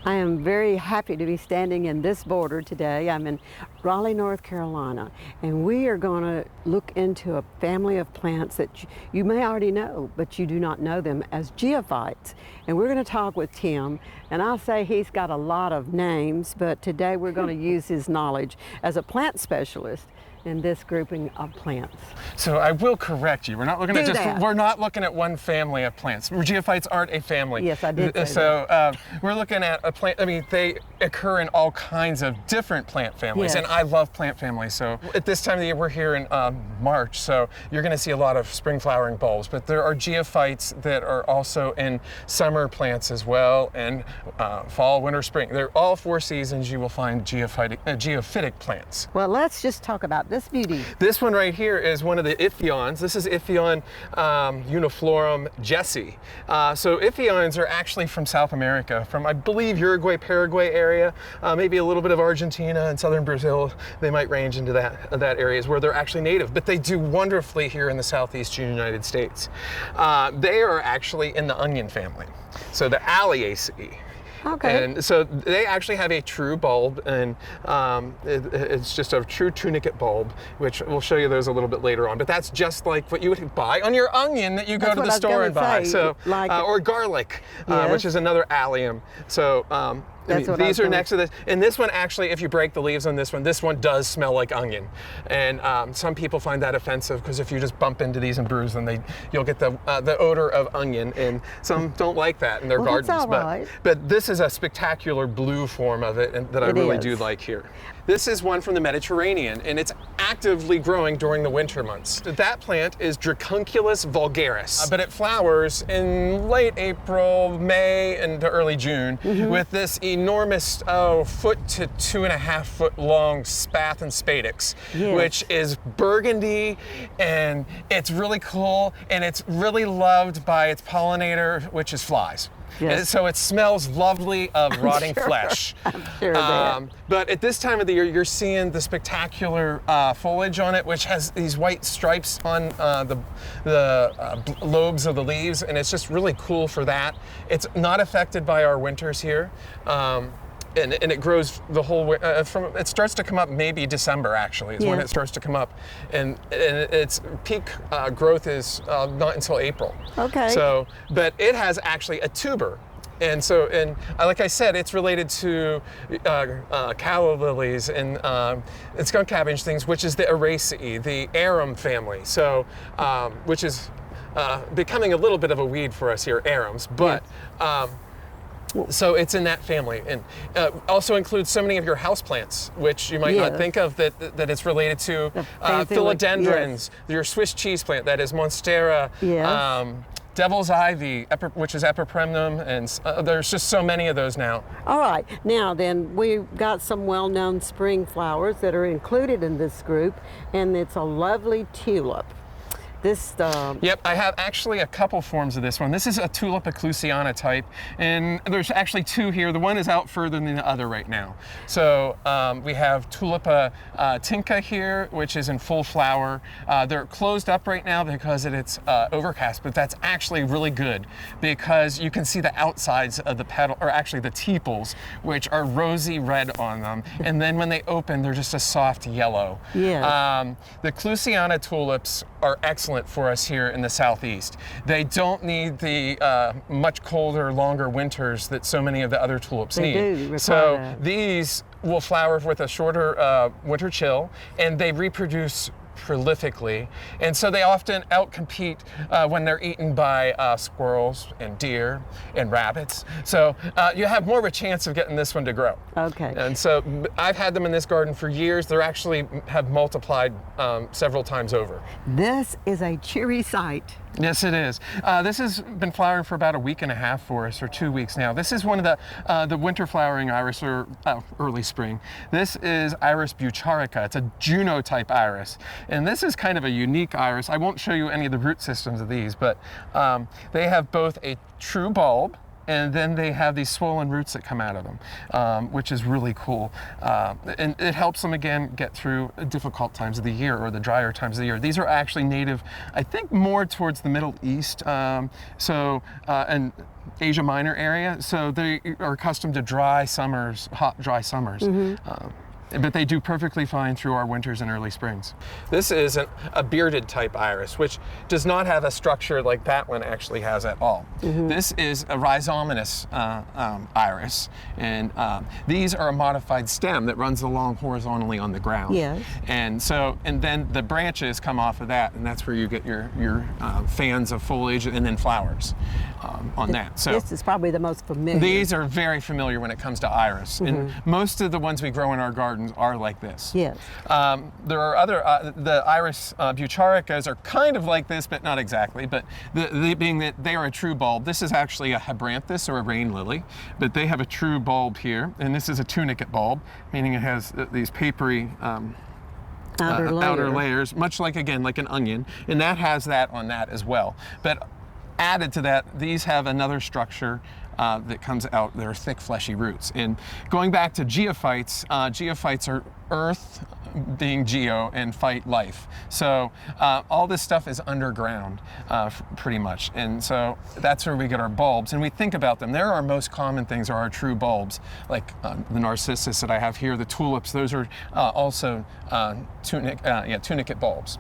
I am very happy to be standing in this border today. I'm in Raleigh, North Carolina, and we are going to look into a family of plants that you may already know, but you do not know them as geophytes. And we're going to talk with Tim, and I'll say he's got a lot of names, but today we're going to use his knowledge as a plant specialist in this grouping of plants. So I will correct you. We're not looking at we're not looking at one family of plants. Geophytes aren't a family. Yes, I did say so that. We're looking at a plant. I mean, they occur in all kinds of different plant families, Yes. and I love plant families. So at this time of the year, we're here in March, so you're going to see a lot of spring flowering bulbs. But there are geophytes that are also in summer plants as well, and fall, winter, spring. They're all 4 seasons. You will find geophytic plants. Well, let's just talk about this beauty. This one right here is one of the Iphions. This is Iphion uniflorum Jesse. So Iphions are actually from South America, from I believe Uruguay, Paraguay area, maybe a little bit of Argentina and southern Brazil. They might range into that areas where they're actually native, but they do wonderfully here in the southeast United States. They are actually in the onion family, so the Alliaceae. Okay. And so they actually have a true bulb, and it's just a true tunicate bulb, which we'll show you those a little bit later on. But that's just like what you would buy on your onion that you go to the store and buy. So, or garlic, Yes. which is another allium. So these are next to this. And this one actually, if you break the leaves on this one does smell like onion. And some people find that offensive because if you just bump into these and bruise them, you'll get the odor of onion. And some don't like that in their gardens. That's all right. But this is a spectacular blue form of it, and that I really do like here. This is one from the Mediterranean, and it's actively growing during the winter months. That plant is Dracunculus vulgaris, but it flowers in late April, May, and early June with this enormous 1 to 2.5 foot long spath and spadix, which is burgundy, and it's really cool, and it's really loved by its pollinator, which is flies. Yes. And so it smells lovely of rotting flesh. I'm sure that. But at this time of the year, you're seeing the spectacular foliage on it, which has these white stripes on the lobes of the leaves, and it's just really cool for that. It's not affected by our winters here. And it grows the whole way, it starts to come up maybe December actually is when it starts to come up, and its peak growth is not until April. Okay. So, but it has actually a tuber. And so, like I said, it's related to calla lilies and skunk cabbage things, which is the Araceae, the arum family. So, which is becoming a little bit of a weed for us here, arums, but. So it's in that family, and also includes so many of your houseplants, which you might not think of that it's related to philodendrons, your Swiss cheese plant, that is Monstera, devil's ivy, which is epipremnum, and there's just so many of those now. All right, now then we've got some well-known spring flowers that are included in this group, and it's a lovely tulip. Yep, I have actually a couple forms of this one. This is a Tulipa clusiana type, and there's actually 2 here. The one is out further than the other right now. So we have Tulipa Tinka here, which is in full flower. They're closed up right now because it's overcast, but that's actually really good because you can see the outsides of the petal, or actually the tepals, which are rosy red on them. And then when they open, they're just a soft yellow. Yeah. The clusiana tulips are excellent for us here in the southeast. They don't need the much colder, longer winters that so many of the other tulips need. So these will flower with a shorter winter chill, and they reproduce prolifically, and so they often outcompete when they're eaten by squirrels and deer and rabbits. So you have more of a chance of getting this one to grow. Okay. And so I've had them in this garden for years. They're actually have multiplied several times over. This is a cheery sight. Yes, it is. This has been flowering for about a week and a half for us, or 2 weeks now. This is one of the winter flowering iris, or early spring. This is Iris bucharica. It's a Juno type iris. And this is kind of a unique iris. I won't show you any of the root systems of these, but they have both a true bulb and then they have these swollen roots that come out of them, which is really cool. And it helps them, again, get through difficult times of the year or the drier times of the year. These are actually native, I think, more towards the Middle East, and Asia Minor area, so they are accustomed to dry summers, hot, dry summers. But they do perfectly fine through our winters and early springs. This is a bearded type iris, which does not have a structure like that one actually has at all. This is a rhizominous iris, and these are a modified stem that runs along horizontally on the ground. Yes. And then the branches come off of that, and that's where you get your fans of foliage and then flowers on that. So this is probably the most familiar. These are very familiar when it comes to iris, and most of the ones we grow in our garden are like this. Yes. There are other, the iris bucharicas are kind of like this, but not exactly. But being that they are a true bulb, this is actually a hebranthus or a rain lily, but they have a true bulb here, and this is a tunicate bulb, meaning it has these papery outer layers, much like, again, like an onion, and that has that on that as well. But added to that, these have another structure that comes out. They're thick, fleshy roots. And going back to geophytes, geophytes are earth, being geo, and phyte, life. So all this stuff is underground, pretty much. And so that's where we get our bulbs. And we think about them. There, our most common things are our true bulbs, like the narcissus that I have here, the tulips. Those are also tunicate bulbs.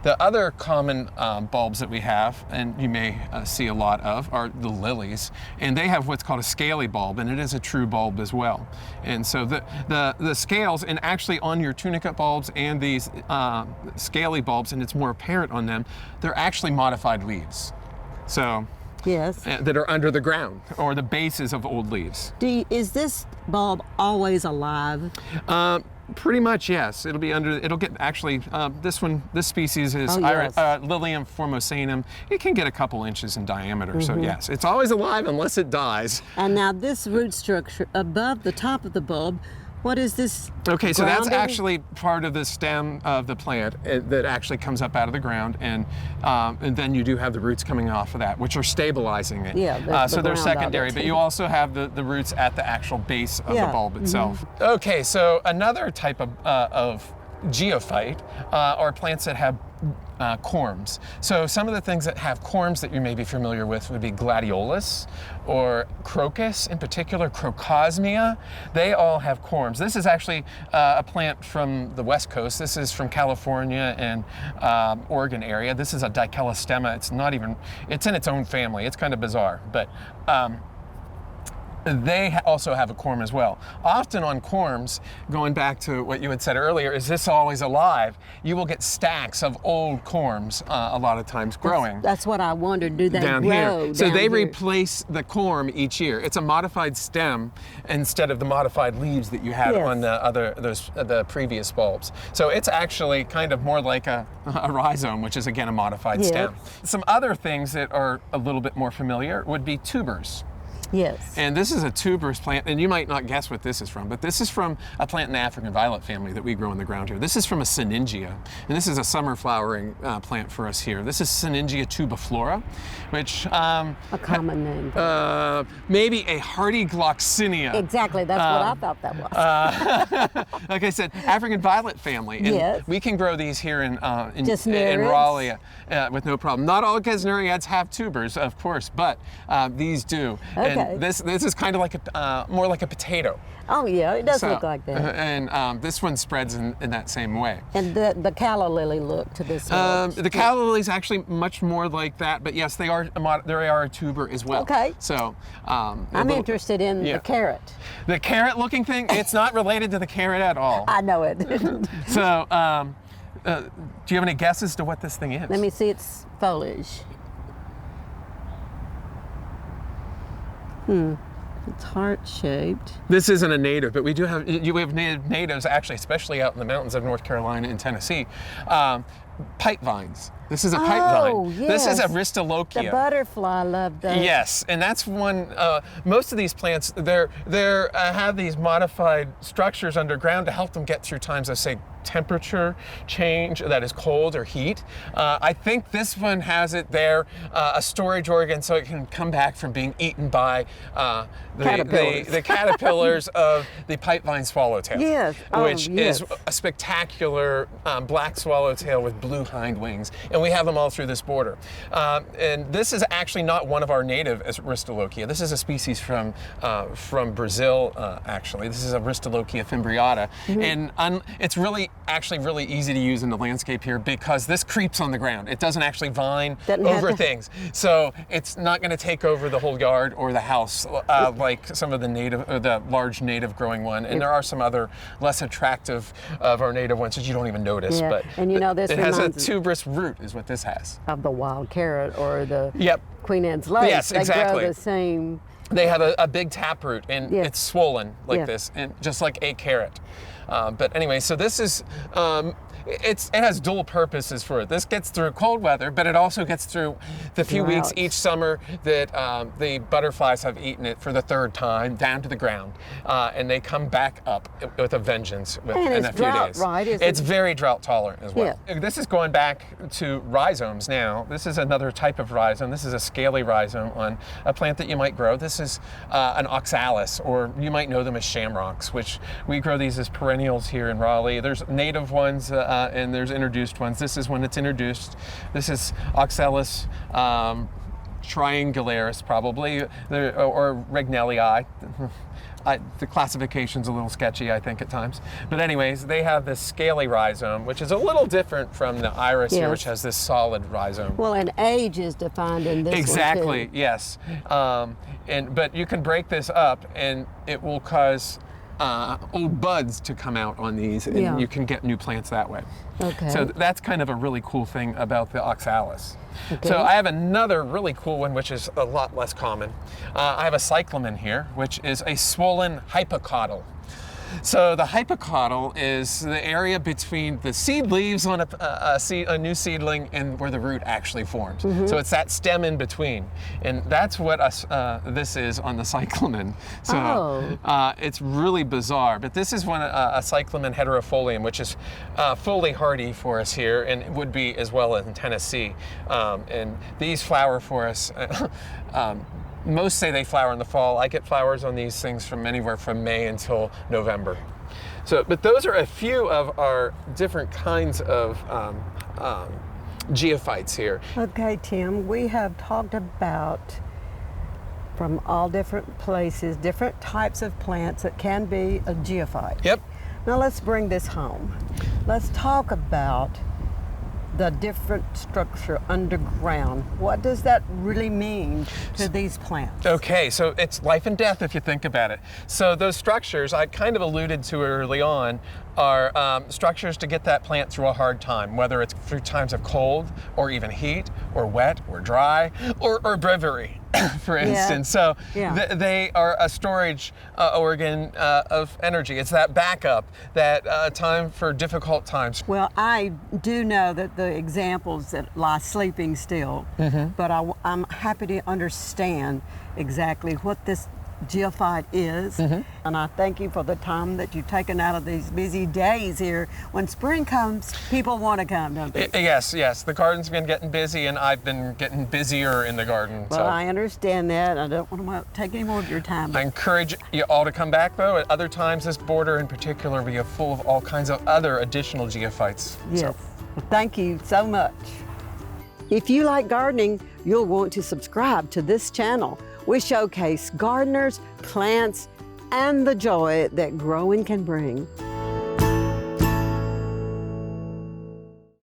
The other common bulbs that we have, and you may see a lot of, are the lilies. And they have what's called a scaly bulb, and it is a true bulb as well. And so the scales, and actually on your tunicate bulbs and these scaly bulbs, and it's more apparent on them, they're actually modified leaves. So yes, that are under the ground, or the bases of old leaves. Is this bulb always alive? Pretty much, yes. It'll be under. It'll get actually. This species is Lilium formosanum. It can get a couple inches in diameter. So yes, it's always alive unless it dies. And now this root structure above the top of the bulb. What is this? Okay, so that's actually part of the stem of the plant that actually comes up out of the ground, and then you do have the roots coming off of that, which are stabilizing it. Yeah, so they're secondary, but you also have the roots at the actual base of the bulb itself. Okay, so another type of geophyte are plants that have corms. So some of the things that have corms that you may be familiar with would be gladiolus or crocus, in particular crocosmia. They all have corms. This is actually a plant from the West Coast. This is from California and Oregon area. This is a dichelostema. It's in its own family. It's kind of bizarre, but they also have a corm as well. Often on corms, going back to what you had said earlier, is this always alive? You will get stacks of old corms a lot of times growing. That's what I wondered. Do they down grow here? So they here? Replace the corm each year. It's a modified stem instead of the modified leaves that you had on the previous bulbs. So it's actually kind of more like a rhizome, which is again a modified stem. Some other things that are a little bit more familiar would be tubers. Yes. And this is a tuberous plant, and you might not guess what this is from, but this is from a plant in the African violet family that we grow in the ground here. This is from a Syningia, and this is a summer flowering plant for us here. This is Syningia tubiflora, which a common name. maybe a hardy gloxinia. Exactly, that's what I thought that was. Like I said, African violet family. And we can grow these here in Raleigh with no problem. Not all gesneriads have tubers, of course, but these do. Okay. And this is kind of like more like a potato. Oh yeah, it does look like that. And this one spreads in that same way. And the calla lily look to this one. The calla lily is actually much more like that, but yes, they are a tuber as well. Okay. So I'm interested in the carrot. The carrot-looking thing, it's not related to the carrot at all. I know it. So, do you have any guesses to what this thing is? Let me see its foliage. It's heart-shaped. This isn't a native, but we have natives actually, especially out in the mountains of North Carolina and Tennessee. Pipe vines. This is a pipe vine. Yes. This is Aristolochia. The butterfly loved that. Yes, and that's one. Most of these plants, they have these modified structures underground to help them get through times of, say, temperature change that is cold or heat. I think this one has it there, a storage organ, so it can come back from being eaten by the caterpillars of the pipevine swallowtail. Yes. Which is a spectacular black swallowtail with blue hind wings. And we have them all through this border. And this is actually not one of our native Aristolochia. This is a species from Brazil, actually. This is Aristolochia fimbriata. And it's actually really easy to use in the landscape here because this creeps on the ground. It doesn't actually vine over things. So it's not going to take over the whole yard or the house like some of the large native growing one. And there are some other less attractive of our native ones that you don't even notice. Yeah. But and this it has a tuberous root is what this has. Of the wild carrot or the Queen Anne's lace. Yes, exactly. They grow the same. They have a big taproot, and it's swollen like this, and just like a carrot. But anyway, so this is, it has dual purposes for it. This gets through cold weather, but it also gets through the few weeks each summer that the butterflies have eaten it for the third time down to the ground, and they come back up with a vengeance in a few days. Right? It's very drought tolerant as well. Yeah. This is going back to rhizomes now. This is another type of rhizome. This is a scaly rhizome on a plant that you might grow. This is an oxalis, or you might know them as shamrocks, which we grow these as perennials here in Raleigh. There's native ones and there's introduced ones. This is when it's introduced. This is Oxalis triangularis, probably, or Regnellii. The classification's a little sketchy, I think, at times. But anyways, they have this scaly rhizome, which is a little different from the iris here, which has this solid rhizome. Well, and age is defined in this exactly, one too. Yes. But you can break this up, and it will cause old buds to come out on these, and you can get new plants that way. Okay. So that's kind of a really cool thing about the oxalis. Okay. So I have another really cool one, which is a lot less common. I have a cyclamen here, which is a swollen hypocotyl. So the hypocotyl is the area between the seed leaves on a new seedling and where the root actually forms. So it's that stem in between. And that's what this is on the cyclamen. So it's really bizarre. But this is a cyclamen heterofolium, which is fully hardy for us here, and it would be as well in Tennessee. And these flower for us. Most say they flower in the fall. I get flowers on these things from anywhere from May until November. So, but those are a few of our different kinds of geophytes here. Okay, Tim, we have talked about, from all different places, different types of plants that can be a geophyte. Yep. Now let's bring this home. Let's talk about the different structure underground. What does that really mean to these plants? Okay, so it's life and death if you think about it. So those structures I kind of alluded to early on are structures to get that plant through a hard time, whether it's through times of cold or even heat or wet or dry or breviary. For instance, so they are a storage organ of energy. It's that backup, that time for difficult times. Well, I do know that the examples that lie sleeping still, but I'm happy to understand exactly what this geophyte is, and I thank you for the time that you've taken out of these busy days here. When spring comes, people want to come, don't they? Yes, the garden's been getting busy, and I've been getting busier in the garden. Well, I understand that. I don't want to take any more of your time. I encourage you all to come back, though. At other times, this border in particular, we are full of all kinds of other additional geophytes. Yes. Well, thank you so much. If you like gardening, you'll want to subscribe to this channel. We showcase gardeners, plants, and the joy that growing can bring.